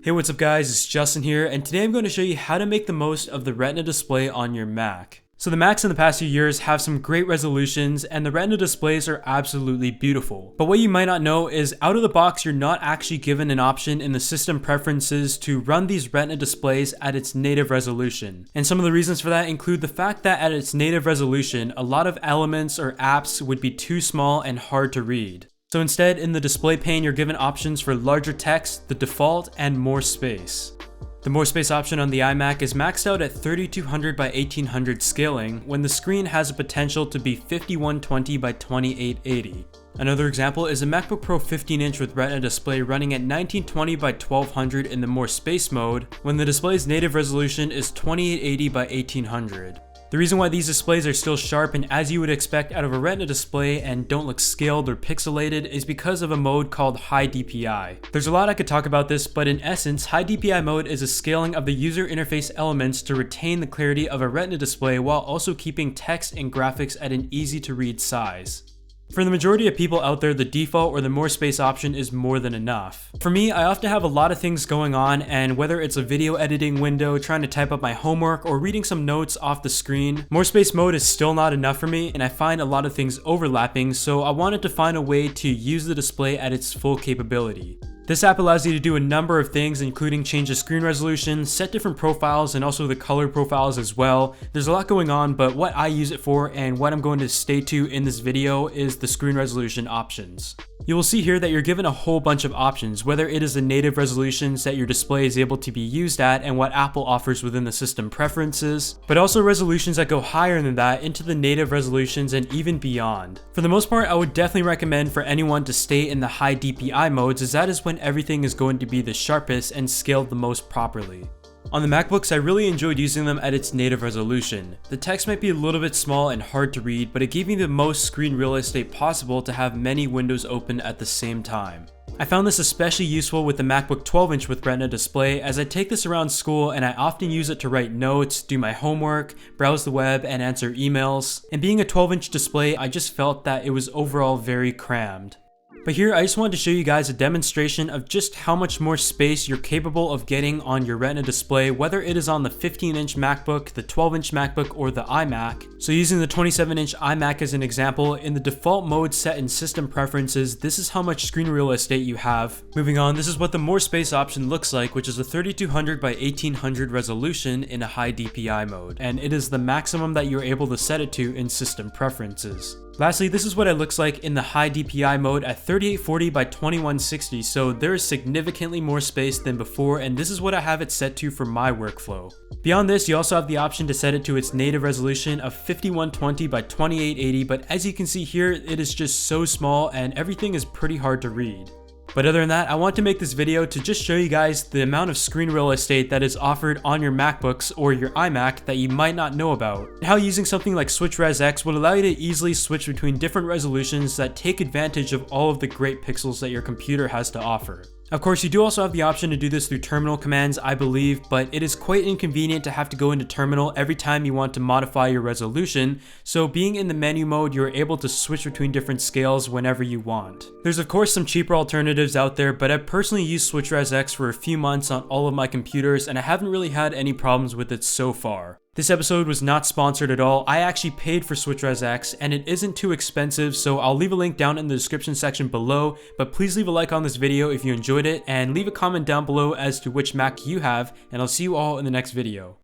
Hey, what's up guys, it's Justin here, and today I'm going to show you how to make the most of the Retina display on your Mac. So the Macs in the past few years have some great resolutions and the Retina displays are absolutely beautiful. But what you might not know is out of the box you're not actually given an option in the system preferences to run these Retina displays at its native resolution. And some of the reasons for that include the fact that at its native resolution, a lot of elements or apps would be too small and hard to read. So instead, in the display pane, you're given options for larger text, the default, and more space. The more space option on the iMac is maxed out at 3200 by 1800 scaling, when the screen has a potential to be 5120 by 2880. Another example is a MacBook Pro 15-inch with Retina display running at 1920 by 1200 in the more space mode, when the display's native resolution is 2880 by 1800. The reason why these displays are still sharp and as you would expect out of a Retina display and don't look scaled or pixelated is because of a mode called high DPI. There's a lot I could talk about this, but in essence, high DPI mode is a scaling of the user interface elements to retain the clarity of a Retina display while also keeping text and graphics at an easy to read size. For the majority of people out there, the default or the more space option is more than enough. For me, I often have a lot of things going on, and whether it's a video editing window, trying to type up my homework, or reading some notes off the screen, more space mode is still not enough for me, and I find a lot of things overlapping, so I wanted to find a way to use the display at its full capability. This app allows you to do a number of things, including change the screen resolution, set different profiles, and also the color profiles as well. There's a lot going on, but what I use it for and what I'm going to stay to in this video is the screen resolution options. You will see here that you're given a whole bunch of options, whether it is the native resolutions that your display is able to be used at and what Apple offers within the system preferences, but also resolutions that go higher than that into the native resolutions and even beyond. For the most part, I would definitely recommend for anyone to stay in the high DPI modes, as that is when everything is going to be the sharpest and scaled the most properly. On the MacBooks, I really enjoyed using them at its native resolution. The text might be a little bit small and hard to read, but it gave me the most screen real estate possible to have many windows open at the same time. I found this especially useful with the MacBook 12-inch with Retina display, as I take this around school and I often use it to write notes, do my homework, browse the web, and answer emails. And being a 12-inch display, I just felt that it was overall very crammed. But here I just wanted to show you guys a demonstration of just how much more space you're capable of getting on your Retina display, whether it is on the 15-inch MacBook, the 12-inch MacBook, or the iMac. So using the 27-inch iMac as an example, in the default mode set in system preferences, this is how much screen real estate you have. Moving on, this is what the more space option looks like, which is a 3200 by 1800 resolution in a high DPI mode, and it is the maximum that you're able to set it to in system preferences. Lastly, this is what it looks like in the high DPI mode at 3840 by 2160, so there is significantly more space than before, and this is what I have it set to for my workflow. Beyond this, you also have the option to set it to its native resolution of 5120 by 2880, but as you can see here, it is just so small and everything is pretty hard to read. But other than that, I want to make this video to just show you guys the amount of screen real estate that is offered on your MacBooks or your iMac that you might not know about, and how using something like SwitchResX would allow you to easily switch between different resolutions that take advantage of all of the great pixels that your computer has to offer. Of course, you do also have the option to do this through terminal commands, I believe, but it is quite inconvenient to have to go into terminal every time you want to modify your resolution, so being in the menu mode, you're able to switch between different scales whenever you want. There's of course some cheaper alternatives out there, but I've personally used SwitchResX for a few months on all of my computers, and I haven't really had any problems with it so far. This episode was not sponsored at all. I actually paid for SwitchResX and it isn't too expensive, so I'll leave a link down in the description section below, but please leave a like on this video if you enjoyed it and leave a comment down below as to which Mac you have, and I'll see you all in the next video.